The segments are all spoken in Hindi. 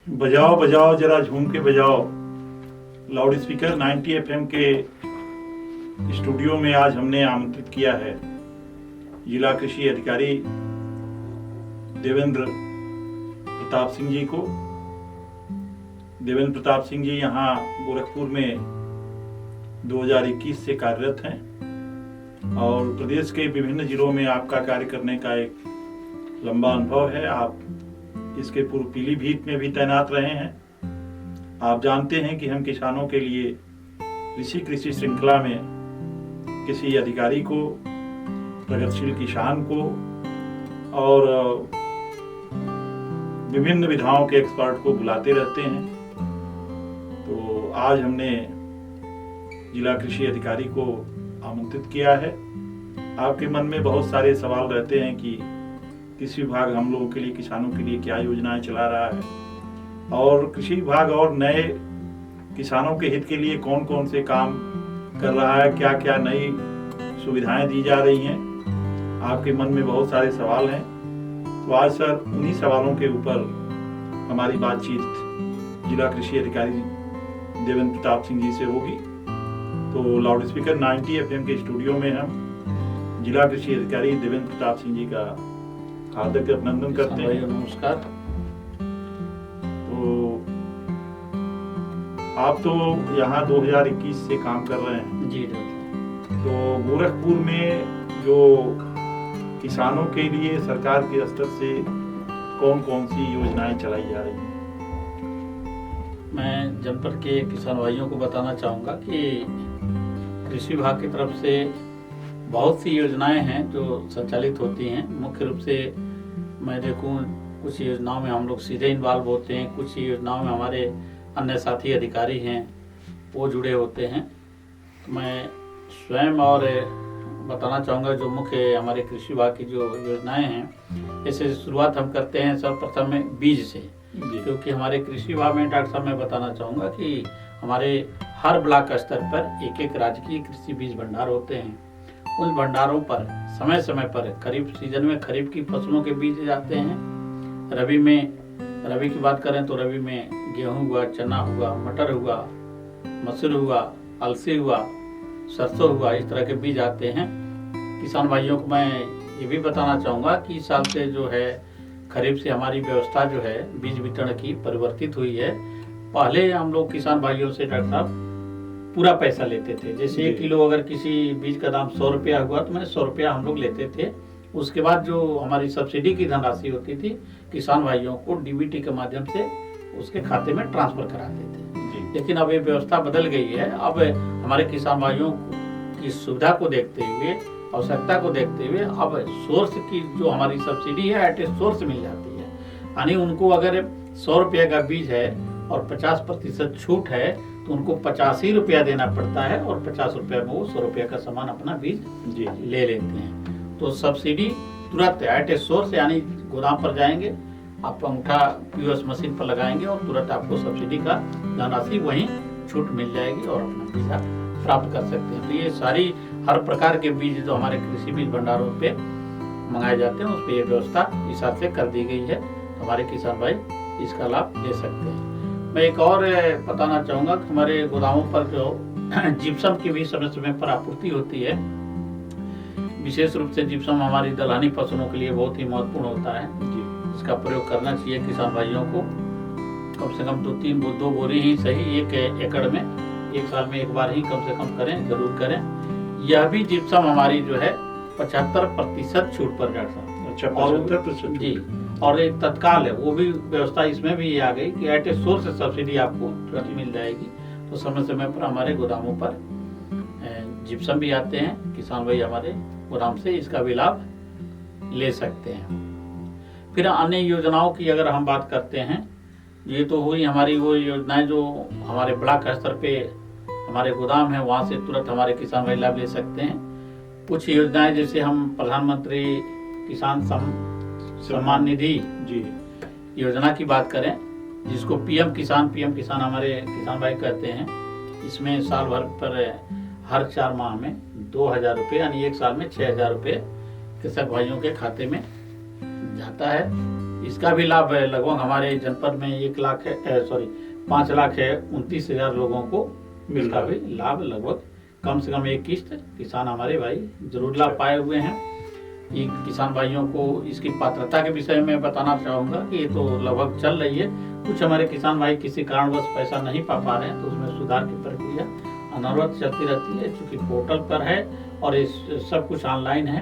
बजाओ बजाओ जरा झूम के बजाओ। लाउड स्पीकर 90 एफएम के स्टूडियो में आज हमने आमंत्रित किया है जिला कृषि अधिकारी देवेंद्र प्रताप सिंह जी को। देवेंद्र प्रताप सिंह जी यहाँ गोरखपुर में 2021 से कार्यरत हैं और प्रदेश के विभिन्न जिलों में आपका कार्य करने का एक लंबा अनुभव है। आप इसके पूर्व पीलीभीत में भी तैनात रहे हैं। आप जानते हैं कि हम किसानों के लिए कृषि श्रृंखला में किसी अधिकारी को, प्रगतिशील किसान को और विभिन्न विधाओं के एक्सपर्ट को बुलाते रहते हैं। तो आज हमने जिला कृषि अधिकारी को आमंत्रित किया है। आपके मन में बहुत सारे सवाल रहते हैं कि कृषि विभाग हम लोगों के लिए, किसानों के लिए क्या योजनाएं चला रहा है और कृषि विभाग और नए किसानों के हित के लिए कौन कौन से काम कर रहा है, क्या क्या नई सुविधाएं दी जा रही हैं। आपके मन में बहुत सारे सवाल हैं। तो आज सर उन्हीं सवालों के ऊपर हमारी बातचीत जिला कृषि अधिकारी देवेंद्र प्रताप सिंह जी से होगी। तो लाउड स्पीकर 90 एफएम के स्टूडियो में हम जिला कृषि अधिकारी देवेंद्र प्रताप सिंह जी का हार्दिक अभिनंदन करते हैं। नमस्कार। तो आप तो यहाँ 2021 से काम कर रहे हैं जी। तो गोरखपुर में जो किसानों के लिए सरकार के स्तर से कौन कौन सी योजनाएं चलाई जा रही हैं? मैं जनपद के किसान भाइयों को बताना चाहूँगा कि कृषि विभाग की तरफ से बहुत सी योजनाएं हैं जो संचालित होती हैं। मुख्य रूप से मैं देखूं, कुछ योजनाओं में हम लोग सीधे इन्वॉल्व होते हैं, कुछ योजनाओं में हमारे अन्य साथी अधिकारी हैं वो जुड़े होते हैं। तो मैं स्वयं और बताना चाहूँगा जो मुख्य हमारे कृषि विभाग की जो योजनाएं हैं, इससे शुरुआत हम करते हैं सर्वप्रथम में बीज से। क्योंकि हमारे कृषि विभाग में डॉक्टर साहब मैं बताना चाहूँगा कि हमारे हर ब्लॉक स्तर पर एक एक राजकीय कृषि बीज भंडार होते हैं। उन भंडारों पर समय समय पर खरीफ सीजन में खरीफ की फसलों के बीज जाते हैं। रबी की बात करें तो रबी में गेहूं हुआ, चना हुआ, मटर हुआ, मसूर हुआ, अलसी हुआ, सरसों हुआ, इस तरह के बीज आते हैं। किसान भाइयों को मैं ये भी बताना चाहूँगा कि इस साल से जो है खरीफ से हमारी व्यवस्था जो है बीज वितरण की परिवर्तित हुई है। पहले हम लोग किसान भाइयों से डॉक्टर साहब पूरा पैसा लेते थे। जैसे 1 किलो अगर किसी बीज का दाम 100 रुपया हुआ तो 100 रुपया हम लोग लेते थे। उसके बाद जो हमारी सब्सिडी की धनराशि होती थी, किसान भाइयों को डीबीटी के माध्यम से उसके खाते में ट्रांसफर कराते थे। लेकिन अब ये व्यवस्था बदल गई है। अब हमारे किसान भाइयों की सुविधा को देखते हुए, आवश्यकता को देखते हुए अब सोर्स की जो हमारी सब्सिडी है एट ए सोर्स मिल जाती है। यानी उनको अगर 100 रुपये का बीज है और 50% छूट है तो उनको 85 रुपया देना पड़ता है और 50 रुपया में वो 100 रुपया का सामान अपना बीज ले लेते हैं। तो सब्सिडी तुरंत एट ए सोर्स, यानी गोदाम पर जाएंगे, आप अंगूठा पीओएस मशीन पर लगाएंगे और तुरंत आपको सब्सिडी का धनराशि वहीं छूट मिल जाएगी और अपना बीज आप प्राप्त कर सकते हैं। तो ये सारी हर प्रकार के बीज जो हमारे कृषि बीज भंडारों पे मंगाए जाते हैं उस पर ये व्यवस्था इस हिसाब से कर दी गई है। हमारे किसान भाई इसका लाभ ले सकते हैं। मैं एक और बताना चाहूँगा कि हमारे गोदामों पर जो जिप्सम की भी समय समय पर आपूर्ति होती है। विशेष रूप से जिप्सम हमारी दलहनी फसलों के लिए बहुत ही महत्वपूर्ण होता है। इसका प्रयोग करना चाहिए किसान भाइयों को। कम से कम 2 बोरी ही सही 1 एकड़ में 1 साल में एक बार ही कम से कम करें, जरूर करें। यह भी जिप्सम हमारी जो है 75% छूट पर डॉक्टर साहब। अच्छा, 75% जी। और एक तत्काल है, वो भी व्यवस्था इसमें भी आ गई कि एट ए सोर्स सब्सिडी आपको तुरंत मिल जाएगी। तो समय समय पर हमारे गोदामों पर जिप्सम भी आते हैं। किसान भाई हमारे गोदाम से इसका भी लाभ ले सकते हैं। फिर अन्य योजनाओं की अगर हम बात करते हैं, ये तो हुई हमारी वो योजनाएं जो हमारे ब्लॉक स्तर पे हमारे गोदाम है, वहाँ से तुरंत हमारे किसान भाई लाभ ले सकते हैं। कुछ योजनाएं जैसे हम प्रधानमंत्री किसान सम्मान निधि योजना की बात करें, जिसको पीएम किसान हमारे किसान भाई कहते हैं। इसमें साल भर पर हर 4 माह में 2000 रुपये, यानी 1 साल में 6000 रुपये कृषक भाइयों के खाते में जाता है। इसका भी लाभ लगभग हमारे जनपद में 5,29,000 लोगों को इसका भी लाभ लगभग कम से कम एक किस्त किसान हमारे भाई जरूर लाभ पाए हुए हैं। ये किसान भाइयों को इसकी पात्रता के विषय में बताना चाहूँगा कि ये तो लगभग चल रही है। कुछ हमारे किसान भाई किसी कारणवश पैसा नहीं पा रहे हैं तो उसमें सुधार की प्रक्रिया अनवरत चलती रहती है, चूँकि पोर्टल पर है और इस सब कुछ ऑनलाइन है।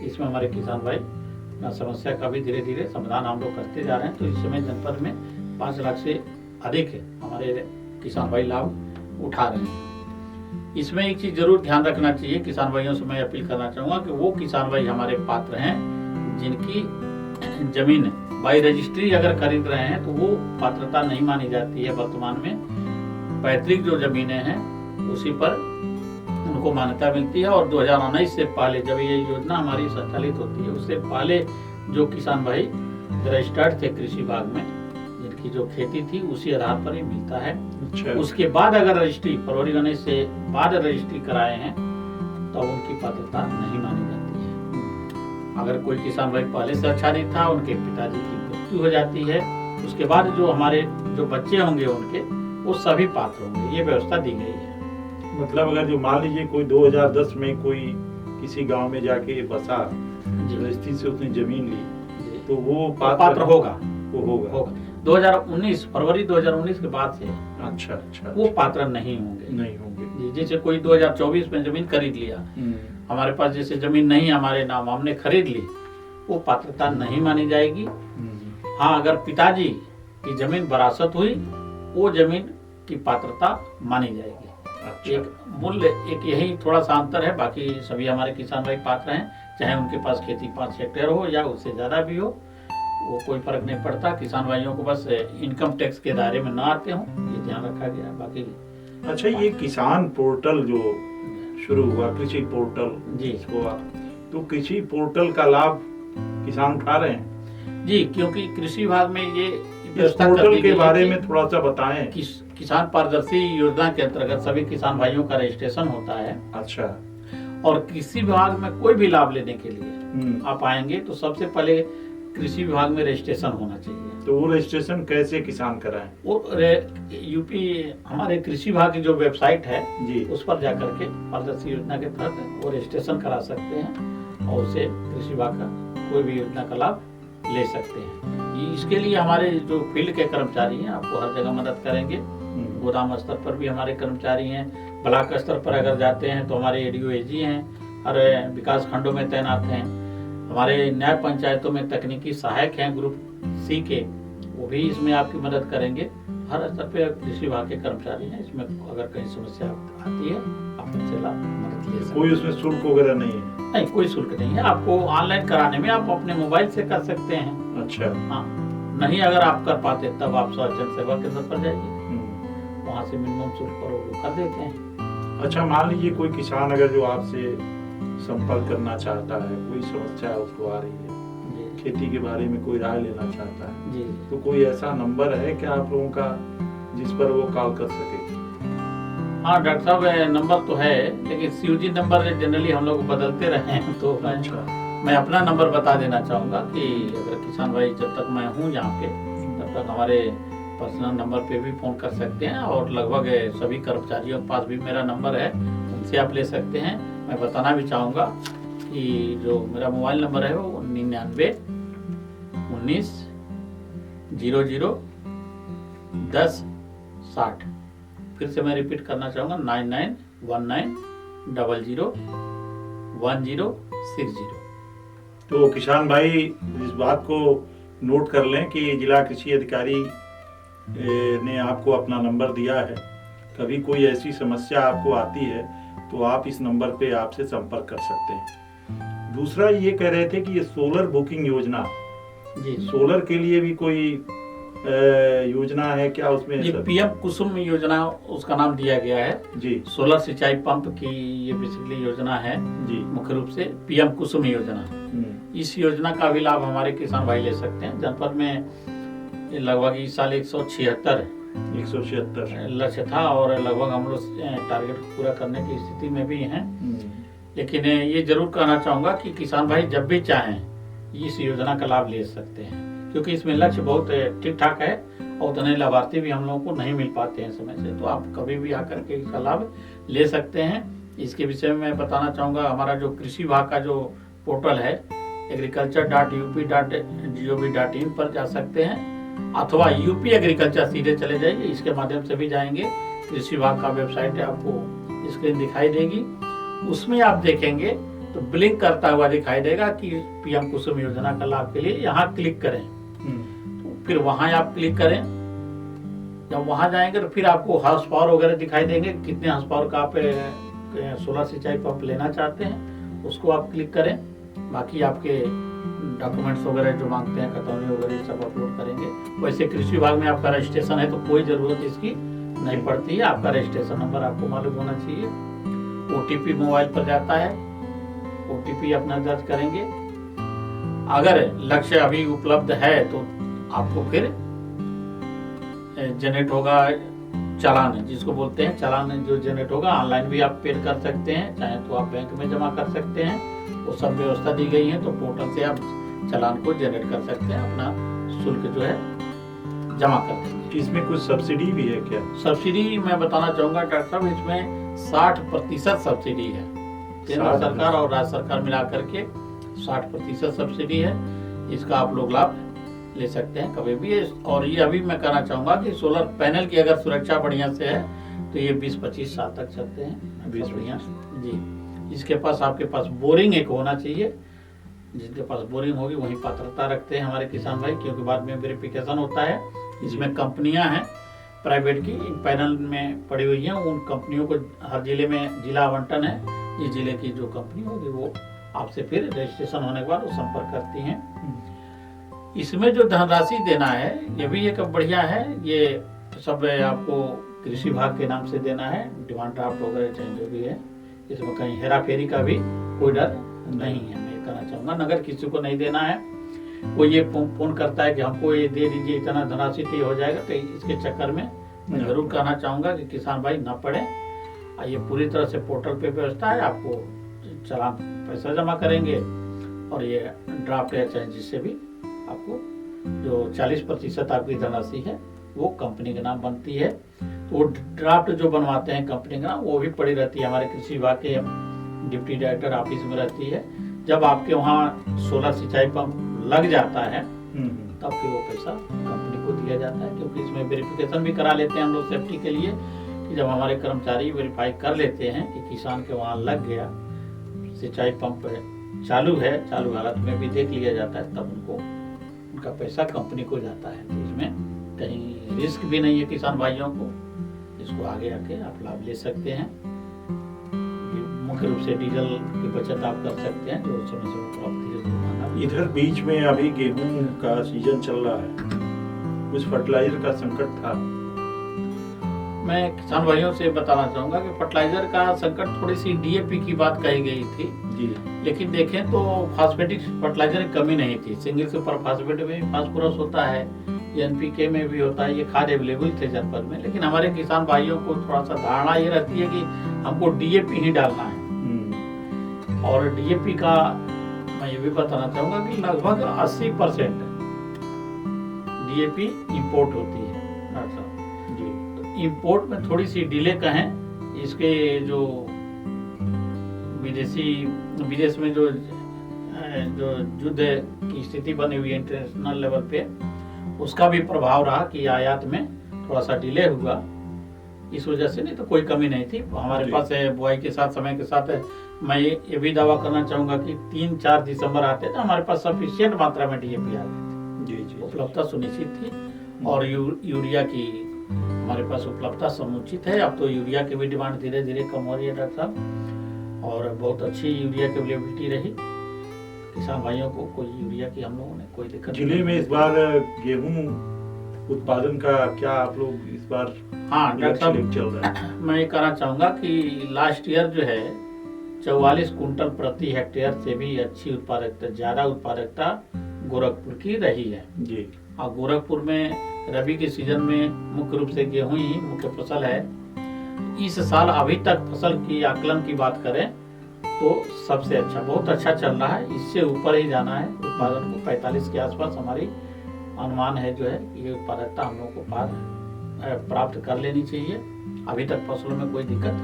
इसमें हमारे किसान भाई अपना समस्या का भी धीरे धीरे समाधान हम लोग करते जा रहे हैं। तो इस समय जनपद में 5 लाख से अधिक हमारे किसान भाई लाभ उठा रहे हैं। इसमें एक चीज जरूर ध्यान रखना चाहिए, किसान भाइयों से मैं अपील करना चाहूँगा कि वो किसान भाई हमारे पात्र हैं जिनकी जमीन बाई रजिस्ट्री अगर खरीद रहे हैं तो वो पात्रता नहीं मानी जाती है। वर्तमान में पैतृक जो जमीनें हैं उसी पर उनको मान्यता मिलती है। और 2019 से पहले जब ये योजना हमारी संचालित होती है उससे पहले जो किसान भाई रजिस्टर्ड थे कृषि विभाग में, जिनकी जो खेती थी उसी आधार पर ही मिलता है। अच्छा। उसके बाद अगर रजिस्ट्री फरवरी 19 से बाद रजिस्ट्री कराए हैं तो उनकी पात्रता नहीं मानी जाती है। अगर कोई किसान भाई पहले से आच्छादित था, उनके पिताजी की मृत्यु हो जाती है, उसके बाद जो हमारे जो बच्चे होंगे उनके वो सभी पात्र होंगे। ये व्यवस्था दी गई है। मतलब अगर जो मान लीजिए कोई 2010 में कोई किसी गांव में जाके बसा, रजिस्ट्री से उसने जमीन ली, तो वो पात्र होगा। वो होगा 2019 फरवरी 2019 के बाद से अच्छा अच्छा वो पात्र नहीं होंगे। जैसे कोई 2024 में जमीन खरीद लिया, हमारे पास जैसे जमीन नहीं हमारे नाम, हमने खरीद ली, वो पात्रता नहीं मानी जाएगी। हाँ, अगर पिताजी की जमीन वरासत हुई वो जमीन की पात्रता मानी जाएगी। अच्छा। एक मूल्य एक यही थोड़ा सा अंतर है, बाकी सभी हमारे किसान भाई पात्र हैं, चाहे उनके पास खेती 5 हेक्टेयर हो या उससे ज्यादा भी हो, वो कोई फर्क नहीं पड़ता। किसान भाइयों को बस इनकम टैक्स के दायरे में ना आते हों, ये ध्यान रखा गया है। बाकी अच्छा, ये किसान पोर्टल जो शुरू हुआ, कृषि पोर्टल जी हुआ, तो कृषि पोर्टल का लाभ किसान उठा रहे हैं जी, क्योंकि कृषि विभाग में ये इस पोर्टल के बारे में थोड़ा सा बताएं। किसान पारदर्शी योजना के अंतर्गत सभी किसान भाइयों का रजिस्ट्रेशन होता है। अच्छा। और कृषि विभाग में कोई भी लाभ लेने के लिए आप आएंगे तो सबसे पहले कृषि विभाग में रजिस्ट्रेशन होना चाहिए। तो वो रजिस्ट्रेशन कैसे किसान कराएं? वो यूपी हमारे कृषि विभाग की जो वेबसाइट है जी, उस पर जाकर के पारदर्शी योजना के तहत वो रजिस्ट्रेशन करा सकते हैं और उसे कृषि विभाग का कोई भी योजना का लाभ ले सकते हैं। इसके लिए हमारे जो फील्ड के कर्मचारी हैं आपको हर जगह मदद करेंगे। गोदाम स्तर पर भी हमारे कर्मचारी हैं, ब्लॉक स्तर पर अगर जाते हैं तो हमारे एडीओ एजी हैं, हर विकास खंडों में तैनात हैं। हमारे न्याय पंचायतों में तकनीकी सहायक हैं ग्रुप सी के, वो भी इसमें आपकी मदद करेंगे। हर स्तर पे कृषि विभाग के कर्मचारी हैं। इसमें अगर कहीं समस्या आती है आप उनसे मदद ले सकते हैं। कोई उसमें शुल्क वगैरह नहीं है? नहीं, कोई शुल्क नहीं है। आपको ऑनलाइन कराने में आप अपने मोबाइल से कर सकते हैं। अच्छा। हाँ, नहीं अगर आप कर पाते तब आप जन सेवा केंद्र पर जाइए, वहाँ से मिनिमम शुल्क पर वो कर देते हैं। अच्छा, मान लीजिए कोई किसान अगर जो आपसे संपर्क करना चाहता है, कोई समस्या उसको आ रही है, खेती के बारे में कोई राय लेना चाहता है जी, तो कोई ऐसा नंबर है क्या आप लोगों का जिस पर वो कॉल कर सके? हाँ डॉक्टर साहब, नंबर तो है, लेकिन सीयूजी नंबर जनरली हम लोग बदलते रहे हैं। तो मैं अपना नंबर बता देना चाहूँगा कि अगर किसान भाई जब तक मैं हूँ यहाँ पे तब तक हमारे पर्सनल नंबर पे भी फ़ोन कर सकते हैं और लगभग सभी कर्मचारियों के पास भी मेरा नंबर है, उनसे आप ले सकते हैं। मैं बताना भी चाहूँगा कि जो मेरा मोबाइल नंबर है वो 9919001060। फिर से मैं रिपीट करना चाहूँगा 9919001060। तो किसान भाई इस बात को नोट कर लें कि जिला कृषि अधिकारी ने आपको अपना नंबर दिया है। कभी कोई ऐसी समस्या आपको आती है तो आप इस नंबर पे आपसे संपर्क कर सकते हैं। दूसरा ये कह रहे थे कि ये सोलर बुकिंग योजना जी, सोलर के लिए भी कोई योजना है क्या उसमें? ये पीएम कुसुम योजना उसका नाम दिया गया है जी। सोलर सिंचाई पंप की ये बेसिकली योजना है जी, मुख्य रूप से पीएम कुसुम योजना। इस योजना का भी लाभ हमारे किसान भाई ले सकते हैं। जनपद में लगभग इस साल 176 लक्ष्य था और लगभग हम लोग टारगेट को पूरा करने की स्थिति में भी हैं। लेकिन ये जरूर कहना चाहूँगा कि किसान भाई जब भी चाहें इस योजना का लाभ ले सकते हैं। क्योंकि इसमें लक्ष्य बहुत ठीक ठाक है और उतने लाभार्थी भी हम लोगों को नहीं मिल पाते हैं समय से। तो आप कभी भी आकर के इसका लाभ ले सकते हैं। इसके विषय में मैं बताना चाहूँगा, हमारा जो कृषि विभाग का जो पोर्टल है agriculture.up.gov.in पर जा सकते हैं, अथवा यूपी एग्रीकल्चर सीधे चले जाइए, इसके माध्यम से भी जाएंगे। कृषि विभाग का वेबसाइट है, आपको स्क्रीन दिखाई देगी, उसमें आप देखेंगे तो ब्लिंक करता हुआ दिखाई देगा कि पीएम कुसुम योजना का लाभ के लिए यहाँ क्लिक करें। तो फिर वहां आप क्लिक करें, जब वहां जाएंगे तो फिर आपको हाउस पावर वगैरह दिखाई देंगे, कितने हाउस पावर का आप सोलर सिंचाई पंप लेना चाहते हैं उसको आप क्लिक करें। बाकी आपके डॉक्यूमेंट्स वगैरह जो मांगते हैं, खतौनी वगैरह सब अपलोड करेंगे। वैसे कृषि विभाग में आपका रजिस्ट्रेशन है तो कोई जरूरत इसकी नहीं पड़ती है। आपका रजिस्ट्रेशन नंबर आपको मालूम होना चाहिए। ओटीपी मोबाइल पर जाता है, ओटीपी अपना दर्ज करेंगे। अगर लक्ष्य अभी उपलब्ध है तो आपको फिर जनरेट होगा चालान, जिसको बोलते हैं चालान, जो जनरेट होगा ऑनलाइन भी आप पे कर सकते हैं, चाहे तो आप बैंक में जमा कर सकते हैं। वो सब व्यवस्था दी गई है, तो पोर्टल से आप चालान को जनरेट कर सकते हैं, अपना शुल्क जो है जमा कर देंगे। इसमें कुछ सब्सिडी भी है क्या? सब्सिडी मैं बताना चाहूंगा डॉक्टर साहब, इसमें 60% सब्सिडी है। केंद्र सरकार और राज्य सरकार मिला करके 60% सब्सिडी है। इसका आप लोग लाभ ले सकते हैं कभी भी। और ये अभी मैं कहना चाहूंगा कि सोलर पैनल की अगर सुरक्षा बढ़िया से है तो ये 20-25 साल तक चलते हैं। 20 बढ़िया जी। इसके पास आपके पास बोरिंग एक होना चाहिए, जिनके पास बोरिंग होगी वही पात्रता रखते हैं हमारे किसान भाई, क्योंकि बाद में वेरिफिकेशन होता है। इसमें कंपनियां हैं प्राइवेट की, पैनल में पड़ी हुई हैं, उन कंपनियों को हर जिले में जिला आवंटन है। इस जिले की जो कंपनी होगी वो आपसे फिर रजिस्ट्रेशन होने के बाद वो संपर्क करती हैं। इसमें जो धनराशि देना है ये भी एक बढ़िया है, ये सब आपको कृषि विभाग के नाम से देना है। डिमांड ड्राफ्ट वगैरह चाहे जो भी है, इसमें कहीं हेरा फेरी का भी कोई डर नहीं है। मैं कहना चाहूँगा नगर किसी को नहीं देना है। कोई ये फोन करता है कि हमको ये दे दीजिए, इतना धनराशि तो हो जाएगा, तो इसके चक्कर में मैं जरूर कहना चाहूँगा कि किसान भाई न पड़े। ये पूरी तरह से पोर्टल पे व्यवस्था है, आपको चालान पैसा जमा करेंगे और ये ड्राफ्ट या चाहे जिससे भी आपको जो 40% आपकी धनराशि है वो कंपनी के नाम बनती है। तो वो ड्राफ्ट जो बनवाते हैं कंपनी का नाम वो भी पड़ी रहती है हमारे कृषि विभाग के डिप्टी डायरेक्टर ऑफिस में रहती है। जब आपके वहाँ सोलर सिंचाई पंप लग जाता है तब फिर वो पैसा कंपनी को दिया जाता है, क्योंकि इसमें वेरिफिकेशन भी करा लेते हैं हम लोग सेफ्टी के लिए, कि जब हमारे कर्मचारी वेरीफाई कर लेते हैं कि किसान के वहाँ लग गया, सिंचाई पंप चालू है, चालू हालत में भी देख लिया जाता है, तब उनको उनका पैसा कंपनी को जाता है। तो इसमें कहीं रिस्क भी नहीं है किसान भाइयों को, इसको आगे आके आप लाभ ले सकते हैं। मुख्य रूप से डीजल की बचत आप कर सकते हैं जो समय से उपलब्ध है। इधर बीच में अभी गेहूं का सीजन चल रहा है, कुछ फर्टिलाइजर का संकट था। मैं किसान भाइयों से बताना चाहूंगा कि फर्टिलाइजर का संकट, थोड़ी सी डीएपी की बात कही गई थी जी, लेकिन देखें तो फास्फेटिक फर्टिलाइजर की कमी नहीं थी। सिंगल सुपर फास्फेट में भी फास्फोरस होता है, एनपीके में भी होता है, ये खाद अवेलेबल थे जनपद में। लेकिन हमारे किसान भाइयों को थोड़ा सा धारणा ये रहती है कि हमको डीएपी ही डालना है। और डीएपी का मैं ये भी बताना चाहूंगा कि लगभग 80% डीएपी इंपोर्ट होती है डॉक्टर साहब जी। तो इंपोर्ट में थोड़ी सी डिले कहें, इसके जो विदेश में जो युद्ध की स्थिति बनी हुई है इंटरनेशनल लेवल पे, उसका भी प्रभाव रहा कि आयात में थोड़ा सा डिले हुआ। इस वजह से, नहीं तो कोई कमी नहीं थी हमारे पास। बुआई के साथ, समय के साथ मैं ये भी दावा करना चाहूंगा कि 3-4 दिसंबर आते तो हमारे पास सफिशिएंट मात्रा में डीएपी आ गई थी, उपलब्धता सुनिश्चित थी। और यूरिया की हमारे पास उपलब्धता समुचित है। अब तो यूरिया की भी डिमांड धीरे धीरे कम हो रही है डॉक्टर साहब, और बहुत अच्छी यूरिया की अवेलेबिलिटी रही। किसान भाइयों को कोई यूरिया की हम लोगों ने कोई दिक्कत नहीं। जिले में इस बार गेहूं उत्पादन का क्या आप लोग इस बार? हाँ डॉक्टर साहब, चल रहा है। मैं ये कहना चाहूँगा कि लास्ट ईयर जो है 44 कुंटल प्रति हेक्टेयर से भी अच्छी उत्पादकता, ज्यादा उत्पादकता गोरखपुर की रही है जी। और गोरखपुर में रबी के सीजन में मुख्य रूप से गेहूं ही मुख्य फसल है। इस साल अभी तक फसल की आकलन की बात करें तो सबसे अच्छा, बहुत अच्छा चल रहा है। इससे ऊपर ही जाना है उत्पादन को। 45 के आसपास हमारी अनुमान है जो है ये उत्पादकता हम लोगों को प्राप्त कर लेनी चाहिए। अभी तक फसलों में कोई दिक्कत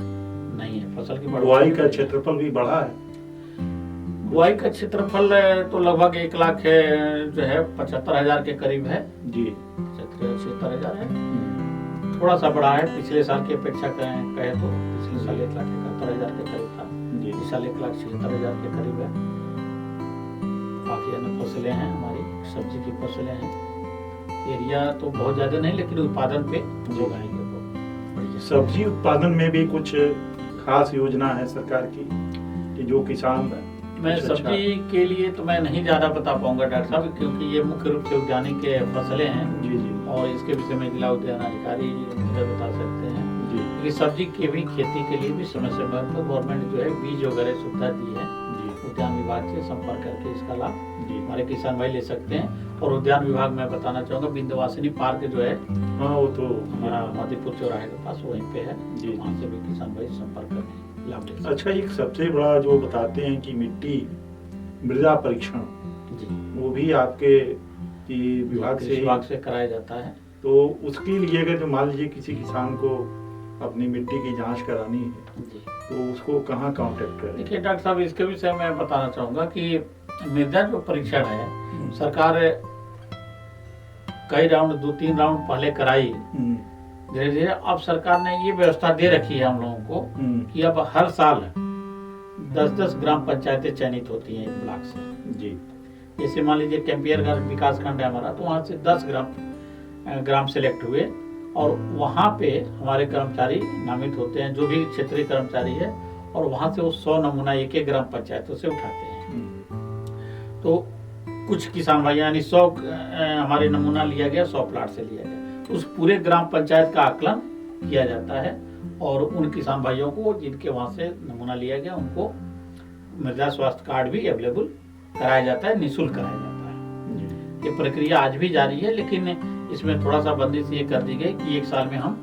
नहीं है। फसल की बुआई का क्षेत्रफल भी बढ़ा है। बुआई का क्षेत्रफल तो लगभग 1 लाख जो है 75,000 के करीब है जी। 76,000 है। थोड़ा सा बढ़ा है पिछले साल की अपेक्षा कहे तो पिछले साल 1,71,000 के करीब था जी। इस साल 1,76,000 के करीब है। बाकी अन्य फसलें हैं, हमारी सब्जी की फसलें हैं। एरिया तो बहुत ज्यादा नहीं, लेकिन उत्पादन पे जो आएंगे तो बढ़िया। सब्जी उत्पादन में भी कुछ खास योजना है सरकार की कि जो किसान मैं सब्जी के लिए तो मैं नहीं ज्यादा बता पाऊंगा डॉक्टर साहब, क्योंकि ये मुख्य रूप से उद्यानिक फसलें हैं जी जी और इसके विषय में जिला उद्यान अधिकारी मुझे बता सकते हैं। जी क्योंकि सब्जी के भी खेती के लिए भी समय समय पर गवर्नमेंट जो है बीज वगैरह सुविधा दी है। जी उद्यान विभाग से संपर्क करके इसका लाभ जी। हमारे किसान भाई ले सकते हैं। और उद्यान विभाग में बताना चाहूंगा विंध्यवासिनी पार्क जो है हाँ वो तो हमारा मधुपुर चौराहे के पास वहीं पे है जी। वहाँ से भी किसान भाई संपर्क करके लाभ ले सकते अच्छा, एक सबसे बड़ा जो बताते हैं कि मिट्टी मृदा परीक्षण हैं। जी, वो भी आपके की विभाग कृषि से विभाग से कराया जाता है। तो उसके लिए अगर जो मान लीजिए किसी किसान को अपनी मिट्टी की जांच करानी है जी, तो उसको कहाँ कांटेक्ट करें? देखिए डॉक्टर साहब, इसके विषय में बताना चाहूंगा कि मृदा जो परीक्षण है सरकार कई राउंड 2-3 राउंड पहले कराई। धीरे धीरे अब सरकार ने ये व्यवस्था दे रखी है हम लोगों को कि अब हर साल 10-10 ग्राम पंचायतें चयनित होती हैं एक ब्लॉक से। जी जैसे मान लीजिए कैंपियर का विकास खंड है हमारा, तो वहाँ से 10 ग्राम सेलेक्ट हुए और वहाँ पे हमारे कर्मचारी नामित होते हैं, जो भी क्षेत्रीय कर्मचारी है, और वहाँ से वो 100 नमूना एक ग्राम पंचायतों से उठाते हैं। तो कुछ किसान भाई यानी 100 हमारे नमूना लिया गया, 100 प्लाट से लिया गया, तो उस पूरे ग्राम पंचायत का आकलन किया जाता है और उन किसान भाइयों को जिनके वहाँ से नमूना लिया गया उनको मृदा स्वास्थ्य कार्ड भी अवेलेबल कराया जाता है, निःशुल्क कराया जाता है। ये प्रक्रिया आज भी जारी है, लेकिन इसमें थोड़ा सा बंदिश ये कर दी गई कि एक साल में हम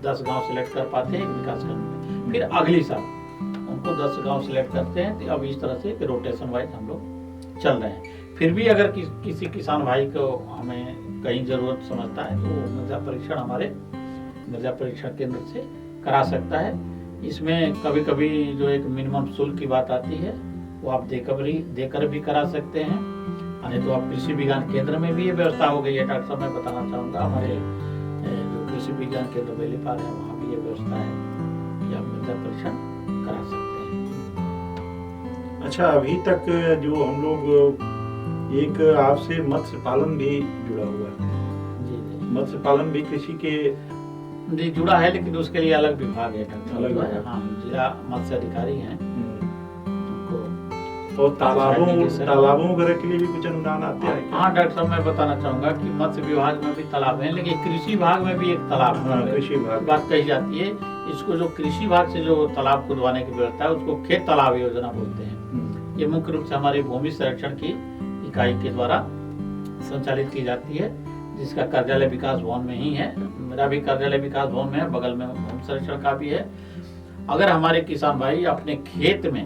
10 गांव सेलेक्ट कर पाते हैं एक विकास खंड में, फिर अगली साल उनको 10 गांव सेलेक्ट करते हैं। तो अब इस तरह से रोटेशन वाइज हम लोग चल रहे हैं। फिर भी अगर किसी किसान भाई को हमें कहीं जरूरत समझता है तो मृदा परीक्षण हमारे मृदा परीक्षण केंद्र से करा सकता है। इसमें कभी कभी जो एक मिनिमम शुल्क की बात आती है वो आप देकर भी करा सकते हैं, नहीं तो आप कृषि विज्ञान केंद्र में भी ये व्यवस्था हो गई है। डॉक्टर साहब मैं बताना चाहूँगा, हमारे जो कृषि विज्ञान केंद्र बेलीपाल है वहाँ भी ये व्यवस्था है कि आप मृदा परीक्षण करा सकते हैं। अच्छा, अभी तक जो हम लोग एक आपसे मत्स्य पालन भी जुड़ा हुआ है। जी जी मत्स्य पालन भी कृषि के जी जुड़ा है, लेकिन उसके लिए अलग विभाग है डॉक्टर अलग साहब। है। हाँ, जिला मत्स्य अधिकारी हैं उनको। और तालाबों वगैरह के लिए भी कुछ अनुदान आते हैं? हाँ डॉक्टर साहब, मैं बताना चाहूंगा कि मत्स्य विभाग में भी तालाब है, लेकिन कृषि विभाग में भी एक तालाब हाँ, है। कृषि विभाग बात कही जाती है, इसको जो कृषि विभाग से जो तालाब खुदवाने की व्यवस्था है उसको खेत तालाब योजना बोलते हैं। ये मुख्य रूप से हमारी भूमि संरक्षण की इकाई के द्वारा संचालित की जाती है, जिसका कार्यालय विकास भवन में ही है। मेरा भी कार्यालय विकास भवन में है, बगल में भूमि संरक्षण का भी है। अगर हमारे किसान भाई अपने खेत में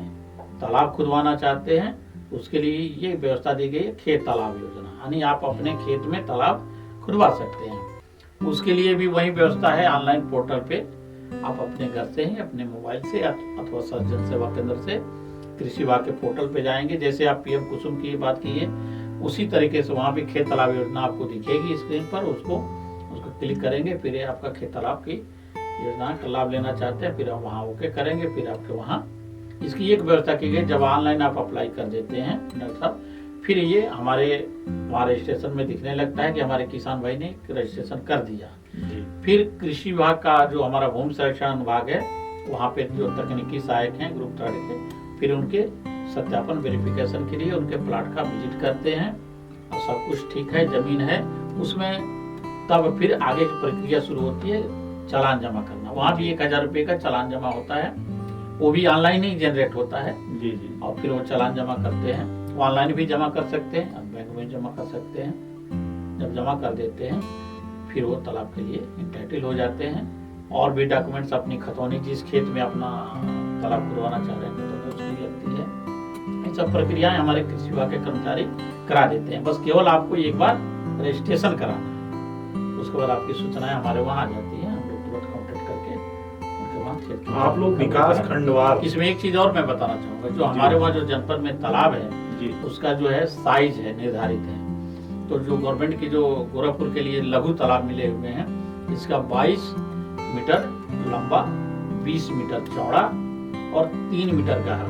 तालाब खुदवाना चाहते हैं, उसके लिए ये व्यवस्था दी गई है खेत तालाब योजना, यानी आप अपने खेत में तालाब खुदवा सकते हैं। उसके लिए भी वही व्यवस्था है, ऑनलाइन पोर्टल पे आप अपने घर से ही अपने मोबाइल से अथवा जन सेवा केंद्र से कृषि विभाग के पोर्टल पे जाएंगे। जैसे आप पीएम कुसुम की बात की है, उसी तरीके से वहाँ भी खेत तालाब योजना आपको दिखेगी स्क्रीन पर, उसको क्लिक करेंगे, फिर ये आपका खेत तालाब की योजना का लाभ लेना चाहते हैं, फिर आप वहाँ ओके करेंगे, फिर आपके वहाँ इसकी एक व्यवस्था की गई, जब ऑनलाइन आप अप्लाई कर देते हैं डॉक्टर साहब, फिर ये हमारे वहाँ रजिस्ट्रेशन में दिखने लगता है कि हमारे किसान भाई ने रजिस्ट्रेशन कर दिया। फिर कृषि विभाग का जो हमारा भूमि संरक्षण विभाग है, वहाँ पे जो तकनीकी सहायक हैं ग्रुप 3 के, फिर उनके सत्यापन वेरिफिकेशन के लिए उनके प्लाट का विजिट करते हैं और सब कुछ ठीक है, जमीन है उसमें, तब फिर आगे की प्रक्रिया शुरू होती है चालान जमा करना। वहाँ भी 1000 रुपये का चालान जमा होता है, वो भी ऑनलाइन ही जनरेट होता है जी जी। और फिर वो चालान जमा करते हैं। वो ऑनलाइन भी जमा कर सकते हैं, बैंक में जमा कर सकते हैं। जब जमा कर देते हैं फिर वो तालाब के लिए इंटाइटल हो जाते हैं, और भी डॉक्यूमेंट्स अपनी खतौनी जिस खेत में अपना तालाब खुदवाना चाह रहे हैं तो उसकी लगती है। ये सब प्रक्रियाएं हमारे कृषि विभाग के कर्मचारी करा देते हैं। बस केवल आपको एक बार रजिस्ट्रेशन कराना है। उसके बाद आपकी सूचनाएं हमारे वहाँ आ जाती हैं, हम लोग तुरंत कॉन्टेक्ट करके उनके वहाँ खेत की आप लोग विकास खंडवार। इसमें एक चीज और मैं बताना चाहूँगा, जो हमारे वहाँ जो जनपद में तालाब है जी उसका जो है साइज है निर्धारित है। तो जो गवर्नमेंट की जो गोरखपुर के लिए लघु तालाब मिले हुए हैं, इसका 22 मीटर लंबा, 20 मीटर चौड़ा और 3 मीटर गहरा,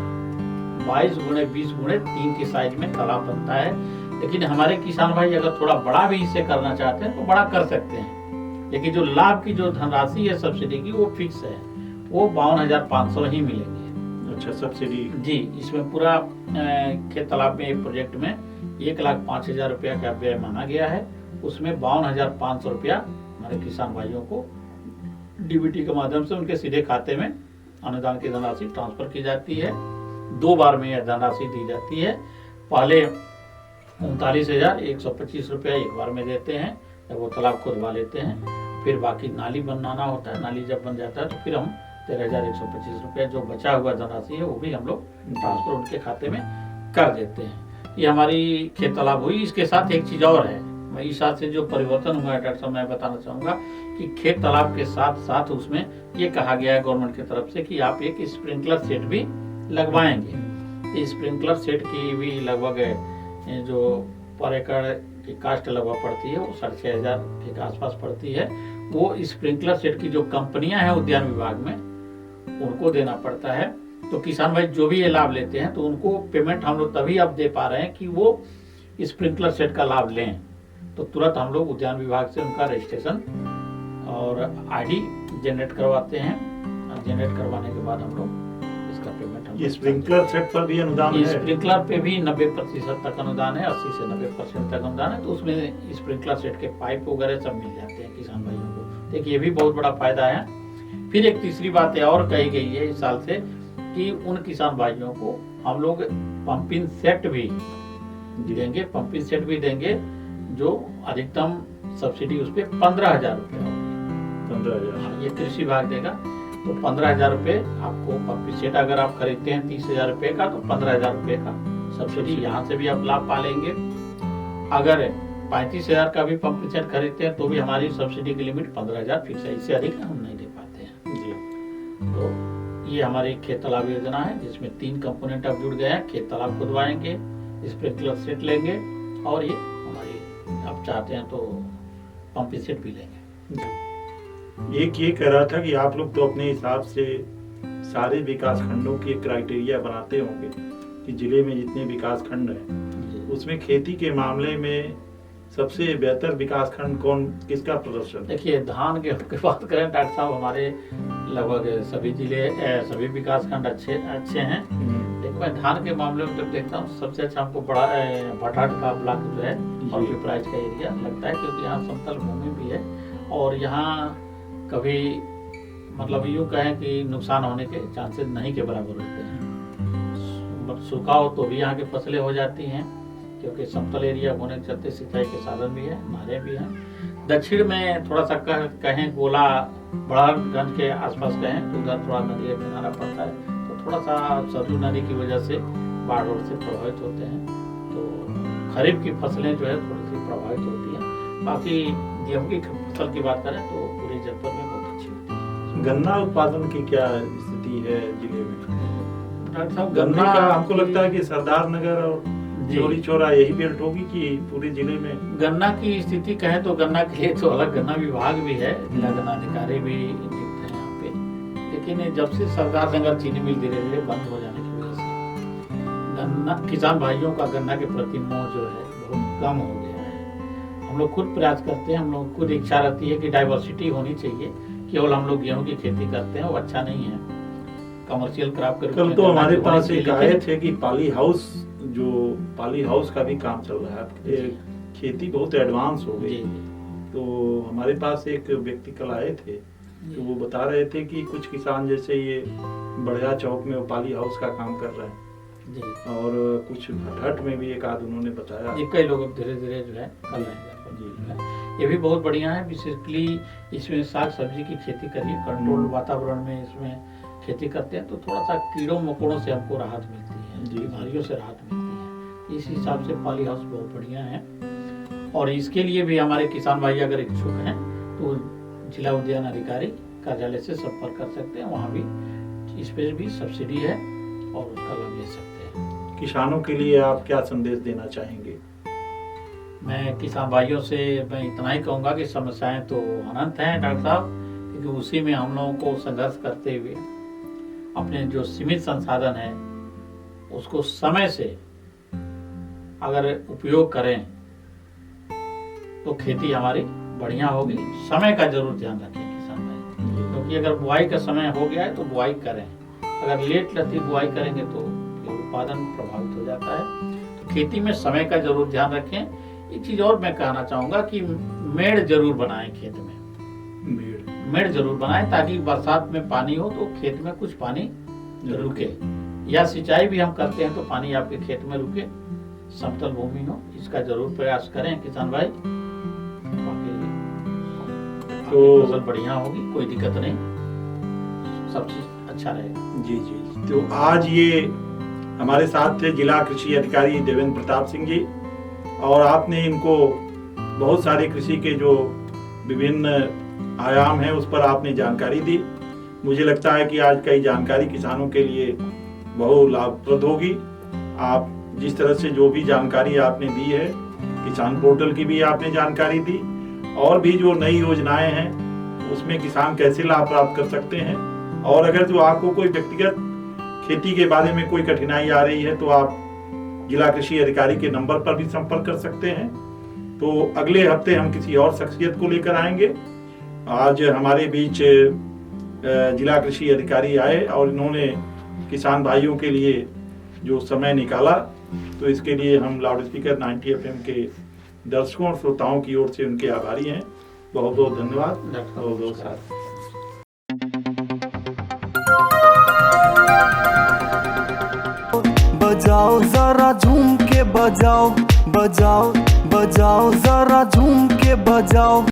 22 गुणे 20 गुणे 3 की साइज में तालाब बनता है। लेकिन हमारे किसान भाई अगर थोड़ा बड़ा भी इसे करना चाहते हैं तो बड़ा कर सकते हैं, लेकिन जो लाभ की जो धनराशि है सब्सिडी की वो फिक्स है, वो 52,500 ही मिलेंगे। अच्छा, सब्सिडी जी, इसमें पूरा खेत तालाब में एक प्रोजेक्ट में 1,05,000 रुपया का व्यय माना गया है। उसमें 52,500 रुपया हमारे किसान भाइयों को डीबीटी के माध्यम से उनके सीधे खाते में अनुदान की धनराशि ट्रांसफर की जाती है। 2 बार में यह धनराशि दी जाती है। पहले 39,125 रुपया एक बार में देते हैं जब वो तालाब खुदवा लेते हैं, फिर बाकी नाली बनाना होता है, नाली जब बन जाता है तो फिर हम 13,125 रुपया जो बचा हुआ धनराशि है वो भी हम लोग ट्रांसफर उनके खाते में कर देते हैं। ये हमारी खेत तालाब हुई। इसके साथ एक चीज और है, मैं इस साल से जो परिवर्तन हुआ है डॉक्टर साहब, मैं बताना चाहूंगा कि खेत तालाब के साथ साथ उसमें ये कहा गया है गवर्नमेंट की तरफ से कि आप एक स्प्रिंकलर सेट भी लगवाएंगे। स्प्रिंकलर सेट की भी लगभग जो पर एकड़ की कास्ट लगभग पड़ती है वो 6,500 के आसपास पड़ती है। वो स्प्रिंकलर सेट की जो कंपनियां हैं उद्यान विभाग में उनको देना पड़ता है। तो किसान भाई जो भी ये लाभ लेते हैं तो उनको पेमेंट हम लोग तभी अब दे पा रहे हैं कि वो स्प्रिंकलर सेट का लाभ लें। तो तुरंत हम लोग उद्यान विभाग से उनका रजिस्ट्रेशन और आईडी जनरेट करवाते हैं। जनरेट करवाने के बाद हम लोग इसका पेमेंट हम स्प्रिंकलर सेट पर भी अनुदान है। स्प्रिंकलर पे भी 90% तक अनुदान है, 80 से 90% तक अनुदान है। तो उसमें स्प्रिंकलर सेट के पाइप वगैरह सब मिल जाते हैं किसान भाइयों को। देखिए ये भी बहुत बड़ा फायदा है। फिर एक तीसरी बात और कही गई है इस साल से कि उन किसान भाइयों को हम लोग पंपिंग सेट भी देंगे, पंपिंग सेट भी देंगे जो अधिकतम सब्सिडी उस पर 15,000 रुपये होगी। 15,000 ये कृषि विभाग देगा। तो 15,000 रुपये आपको पंपिंग सेट अगर आप खरीदते हैं 30,000 रुपये का तो 15,000 रुपये का सब्सिडी यहाँ से भी आप लाभ पालेंगे। अगर 35,000 का भी पंपिंग सेट खरीदते हैं तो भी हमारी सब्सिडी की लिमिट 15,000 फिक्स है, इससे अधिक हम नहीं दे पाते हैं जी। तो ये हमारी खेत तालाब योजना है जिसमें 3 कंपोनेंट अब जुड़ गए हैं। खेत तालाब खुदवाएंगे, स्प्रिंकलर सेट लेंगे और ये हमारी आप चाहते हैं तो पंपिंग सेट भी लेंगे। एक ये कह रहा था कि आप लोग तो अपने हिसाब से सारे विकास खंडों के क्राइटेरिया बनाते होंगे कि जिले में जितने विकास खंड हैं उसमें खेती के मामले में सबसे बेहतर विकास खंड कौन, किसका प्रदर्शन? देखिए धान गेहूं की बात करें डॉक्टर साहब, हमारे लगभग सभी जिले सभी विकास खंड अच्छे हैं। लेकिन मैं धान के मामले में जब देखता हूँ सबसे अच्छा हमको बड़ा भटाट का ब्लॉक जो है और पिपराइच का एरिया लगता है, क्योंकि यहाँ समतल भूमि भी है और यहाँ कभी मतलब यूँ कहें कि नुकसान होने के चांसेस नहीं के बराबर होते हैं। सूखा हो तो भी यहाँ की फसलें हो जाती हैं क्योंकि समतल एरिया होने के चलते सिंचाई के साधन भी है, नाले भी हैं। दक्षिण में थोड़ा सा कहें गोला बड़ागंज के आसपास कहें तो उधर थोड़ा नदी का किनारा पड़ता है, तो थोड़ा सा सरयू नदी की वजह से बाढ़ से प्रभावित होते हैं। तो खरीफ की फसलें जो है थोड़ी सी प्रभावित होती हैं। बाकी गेहूँ की फसल की बात करें तो पूरे जनपद में बहुत अच्छी होती है। गन्ना उत्पादन की क्या स्थिति है जिले में? डॉक्टर साहब गन्ना का हमको लगता है कि सरदार नगर और चोरी चौरा यही बेल्ट होगी कि पूरे जिले में? गन्ना की स्थिति कहें तो गन्ना के लिए तो अलग गन्ना विभाग भी है, जिला गन्ना अधिकारी भी नियुक्त है यहाँ पे। लेकिन जब से सरदार नगर चीनी मिल धीरे धीरे बंद हो जाने की वजह से गन्ना किसान भाइयों का गन्ना के प्रति मोह जो है बहुत कम हो गया है। हम लोग खुद प्रयास करते हैं, हम लोग खुद इच्छा रहती है कि डाइवर्सिटी होनी चाहिए। केवल हम लोग गेहूं की खेती करते हैं वो अच्छा नहीं है, कमर्शियल क्रॉप के रूप में। कल तो हमारे पास एक आए थे कि पाली हाउस का भी काम चल रहा है, खेती बहुत एडवांस हो गई। तो हमारे पास एक व्यक्ति कल आए थे तो वो बता रहे थे कि कुछ किसान जैसे ये बढ़िया चौक में वो पाली हाउस का काम कर रहे हैं जी, और कुछ भटहट में भी एक आध उन्होंने बताया। कई लोग धीरे धीरे जो है कर रहे हैं। ये भी बहुत बढ़िया है। बेसिकली इसमें साग सब्जी की खेती करिए, कंट्रोल वातावरण में इसमें खेती करते हैं तो थोड़ा सा कीड़ों मकोड़ों से हमको राहत मिलती है, बीमारियों से राहत मिलती है। इस हिसाब से पाली हाउस बहुत बढ़िया है। और इसके लिए भी हमारे किसान भाई अगर इच्छुक हैं तो जिला उद्यान अधिकारी कार्यालय से संपर्क कर सकते हैं। वहाँ भी इस पर भी सब्सिडी है और उसका लाभ ले सकते हैं। किसानों के लिए आप क्या संदेश देना चाहेंगे? मैं किसान भाइयों से मैं इतना ही कहूँगा कि समस्याएं तो अनंत हैं डॉक्टर साहब, क्योंकि उसी में हम लोगों को संघर्ष करते हुए अपने जो सीमित संसाधन है उसको समय से अगर उपयोग करें तो खेती हमारी बढ़िया होगी। समय का जरूर ध्यान रखें किसान भाई, क्योंकि अगर बुआई का समय हो गया है तो बुआई करें। अगर लेट लती बुआई करेंगे तो उत्पादन प्रभावित हो जाता है। तो खेती में समय का जरूर ध्यान रखें। एक चीज और मैं कहना चाहूंगा कि मेड़ जरूर बनाएं खेत में, मेड़ जरूर बनाएं ताकि बरसात में पानी हो तो खेत में कुछ पानी रुके, या सिंचाई भी हम करते हैं तो पानी आपके खेत में रुके, समतल भूमि हो। इसका जरूर प्रयास करें किसान भाई, तो फसल बढ़िया होगी, कोई दिक्कत नहीं, सब चीज अच्छा रहेगा। जी जी। तो आज ये हमारे साथ थे जिला कृषि अधिकारी देवेंद्र प्रताप सिंह जी, और आपने इनको बहुत सारे कृषि के जो विभिन्न आयाम हैं उस पर आपने जानकारी दी। मुझे लगता है कि आज का ये जानकारी किसानों के लिए बहुत लाभप्रद होगी। आप जिस तरह से जो भी जानकारी आपने दी है, किसान पोर्टल की भी आपने जानकारी दी, और भी जो नई योजनाएं हैं उसमें किसान कैसे लाभ प्राप्त कर सकते हैं, और अगर जो आपको कोई व्यक्तिगत खेती के बारे में कोई कठिनाई आ रही है तो आप जिला कृषि अधिकारी के नंबर पर भी संपर्क कर सकते हैं। तो अगले हफ्ते हम किसी और शख्सियत को लेकर आएंगे। आज हमारे बीच जिला कृषि अधिकारी आए और इन्होंने किसान भाइयों के लिए जो समय निकाला, तो इसके लिए हम लाउड स्पीकर 90 FM के दर्शकों और श्रोताओं की ओर से उनके आभारी हैं। बहुत बहुत धन्यवाद। बहुत बहुत साथ। बजाओ जरा झूम के बजाओ, बजाओ बजाओ जरा झूम के बजाओ।